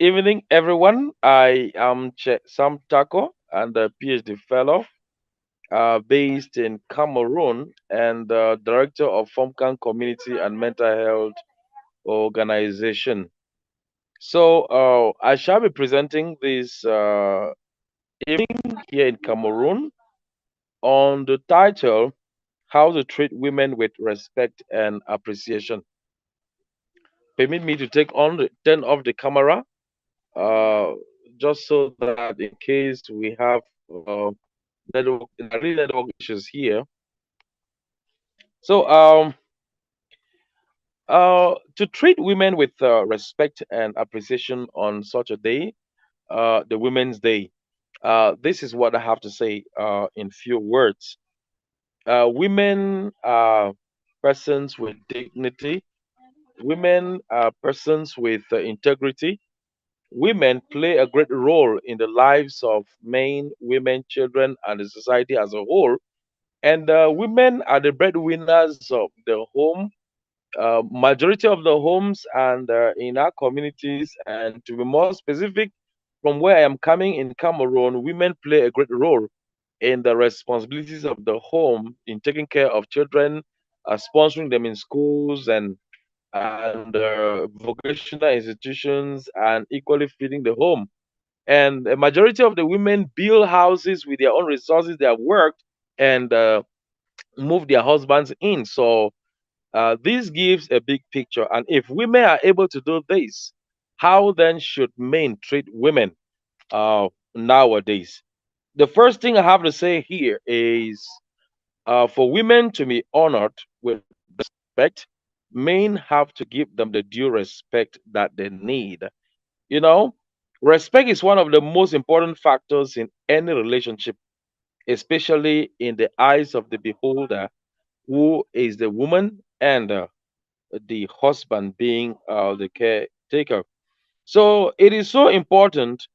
evening, everyone. I am Nche Sam Takoh and a PhD fellow based in Cameroon and director of Fomcan Community and Mental Health Organization. I shall be presenting this evening here in Cameroon on the title How to Treat Women with Respect and Appreciation. Permit me to turn off the camera uh, just so that in case we have network issues here. So, to treat women with respect and appreciation on such a day, the Women's Day, this is what I have to say in few words. Women are persons with dignity. Women are persons with integrity. Women play a great role in the lives of men, women, children, and the society as a whole. And women are the breadwinners of the home, majority of the homes and in our communities. And to be more specific, from where I am coming in Cameroon, women play a great role in the responsibilities of the home, in taking care of children, sponsoring them in schools and vocational institutions, and equally feeding the home. And a majority of the women build houses with their own resources they have worked and move their husbands in. So this gives a big picture. And if women are able to do this, how then should men treat women nowadays? The first thing I have to say here is for women to be honored with respect, men have to give them the due respect that they need. You know, respect is one of the most important factors in any relationship, especially in the eyes of the beholder, who is the woman, and the husband being the caretaker. So it is so important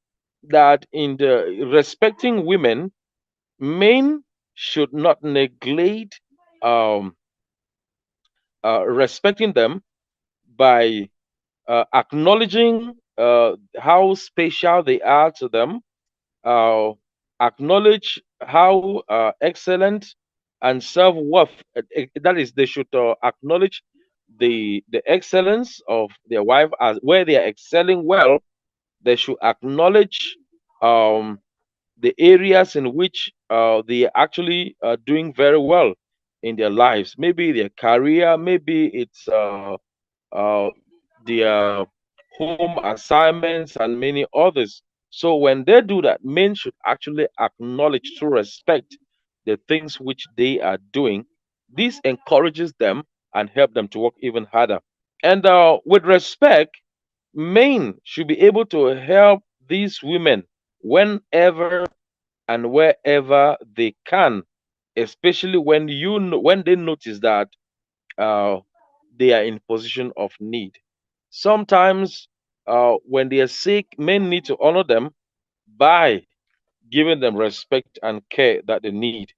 that in the respecting women, men should not neglect um, respecting them by acknowledging how special they are to them, uh, acknowledge how excellent and self worth. That is, they should acknowledge the excellence of their wife as where they are excelling well. They should acknowledge um, the areas in which they are actually doing very well in their lives. Maybe their career, maybe it's uh, their home assignments, and many others. So when they do that, men should actually acknowledge to respect the things which they are doing. This encourages them and help them to work even harder. And with respect, men should be able to help these women whenever and wherever they can, especially when when they notice that uh, they are in position of need. Sometimes, when they are sick, men need to honor them by giving them respect and care that they need.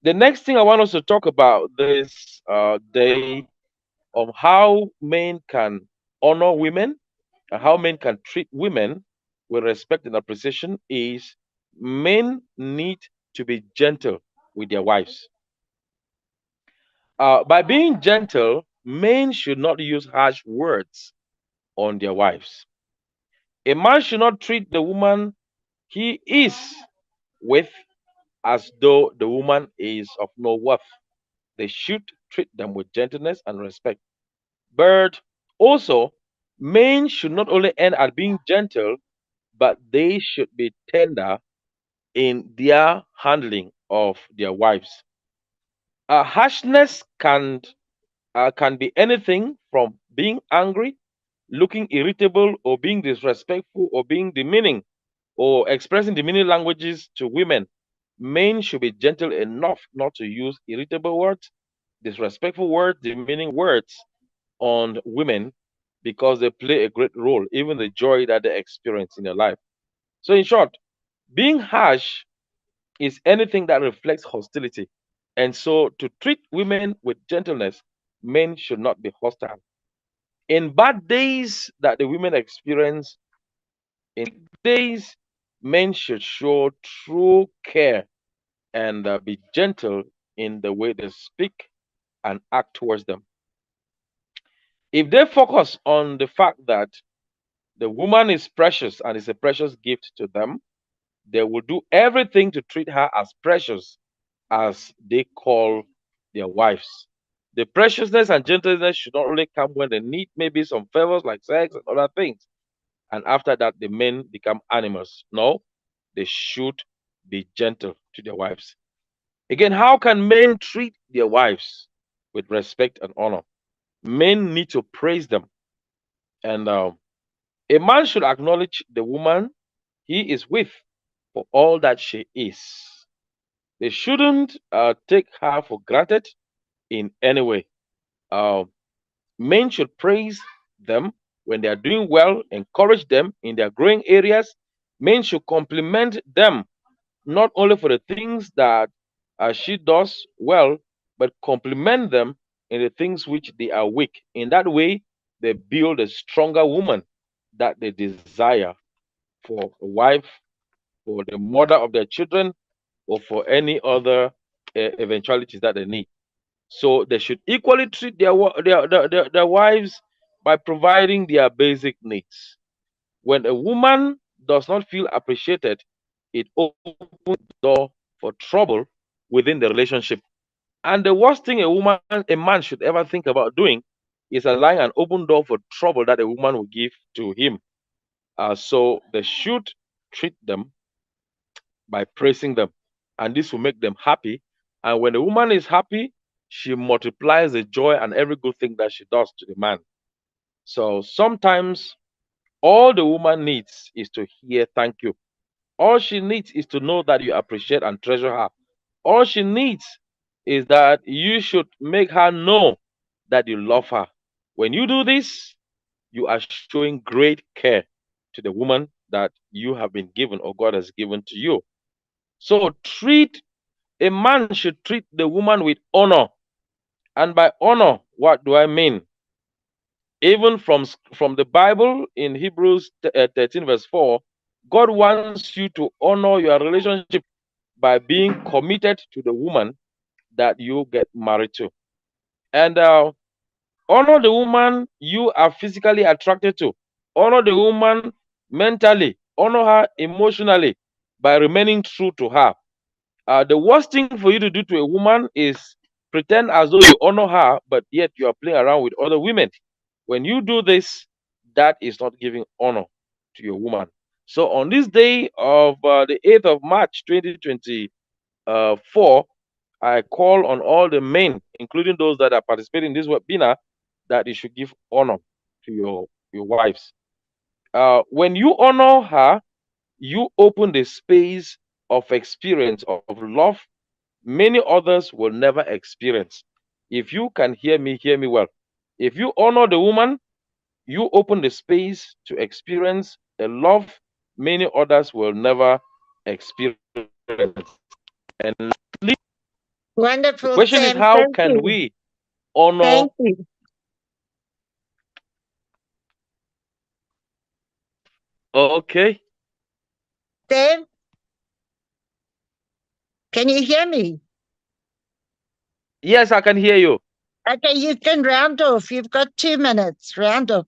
The next thing I want us to talk about this day of how men can honor women and how men can treat women with respect and appreciation is men need to be gentle with their wives. By being gentle, men should not use harsh words on their wives. A man should not treat the woman he is with as though the woman is of no worth. They should treat them with gentleness and respect. But also, men should not only end at being gentle, but they should be tender in their handling of their wives. Harshness can be anything from being angry, looking irritable, or being disrespectful, or being demeaning, or expressing demeaning languages to women. Men should be gentle enough not to use irritable words, disrespectful words, demeaning words on women because they play a great role, even the joy that they experience in their life. So, in short, being harsh is anything that reflects hostility. And so, to treat women with gentleness, men should not be hostile. In bad days that the women experience, In days, men should show true care and be gentle in the way they speak and act towards them. If they focus on the fact that the woman is precious and is a precious gift to them, they will do everything to treat her as precious as they call their wives. The preciousness and gentleness should not only come when they need maybe some favors like sex and other things, and after that the men become animals. No, they should be gentle to their wives. Again, how can men treat their wives with respect and honor? Men need to praise them, and a man should acknowledge the woman he is with for all that she is. They shouldn't take her for granted in any way. Uh, Men should praise them when they are doing well, encourage them in their growing areas. Men should compliment them not only for the things that she does well, but compliment them in the things which they are weak. In that way, they build a stronger woman that they desire for a wife, for the mother of their children, or for any other eventualities that they need. So they should equally treat their wives by providing their basic needs. When a woman does not feel appreciated, it opens the door for trouble within the relationship. And the worst thing a man should ever think about doing is allowing an open door for trouble that a woman will give to him. So they should treat them by praising them, and this will make them happy. And when a woman is happy, she multiplies the joy and every good thing that she does to the man. So sometimes all the woman needs is to hear thank you. All she needs is to know that you appreciate and treasure her. All she needs is that you should make her know that you love her. When you do this, you are showing great care to the woman that you have been given or God has given to you. So treat a man should treat the woman with honor. And by honor, what do I mean? Even from the Bible in Hebrews 13, verse 4, God wants you to honor your relationship by being committed to the woman that you get married to. And honor the woman you are physically attracted to. Honor the woman mentally. Honor her emotionally by remaining true to her. The worst thing for you to do to a woman is pretend as though you honor her, but yet you are playing around with other women. When you do this, that is not giving honor to your woman. So on this day of the 8th of March 2024, I call on all the men, including those that are participating in this webinar, that you should give honor to your wives. When you honor her, you open the space of experience of love many others will never experience. If you can hear me well. If you honor the woman, you open the space to experience a love many others will never experience. And the Wonderful, question is, Sam. how Thank can you. we honor? Thank you. Okay. Sam, can you hear me? Yes, I can hear you. Okay, you can round off. You've got 2 minutes. Round off.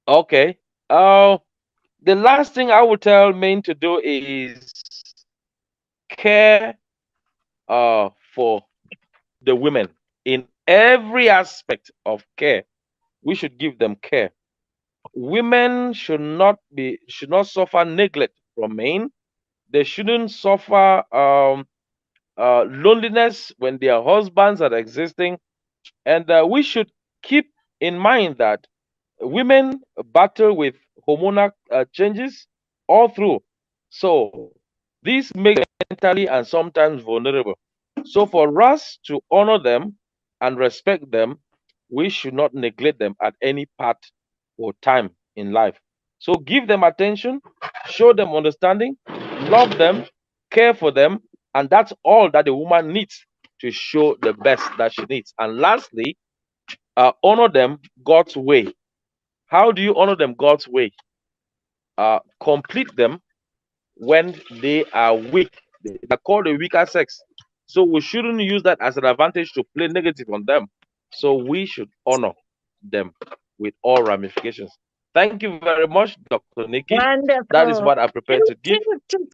Okay. The last thing I would tell men to do is care for the women in every aspect of care. We should give them care. Women should not suffer neglect from men. They shouldn't suffer loneliness when their husbands are existing, and we should keep in mind that women battle with hormonal changes all through. So this makes them mentally and sometimes vulnerable. So for us to honor them and respect them, we should not neglect them at any part or time in life. So give them attention, show them understanding, love them, care for them, and that's all that the woman needs to show the best that she needs. And lastly, honor them God's way. How do you honor them God's way? complete them when they are weak. They're called a weaker sex. So we shouldn't use that as an advantage to play negative on them. So we should honor them with all ramifications. Thank you very much, Dr. Nikki. That is what Wonderful. I prepared to Thank give. you.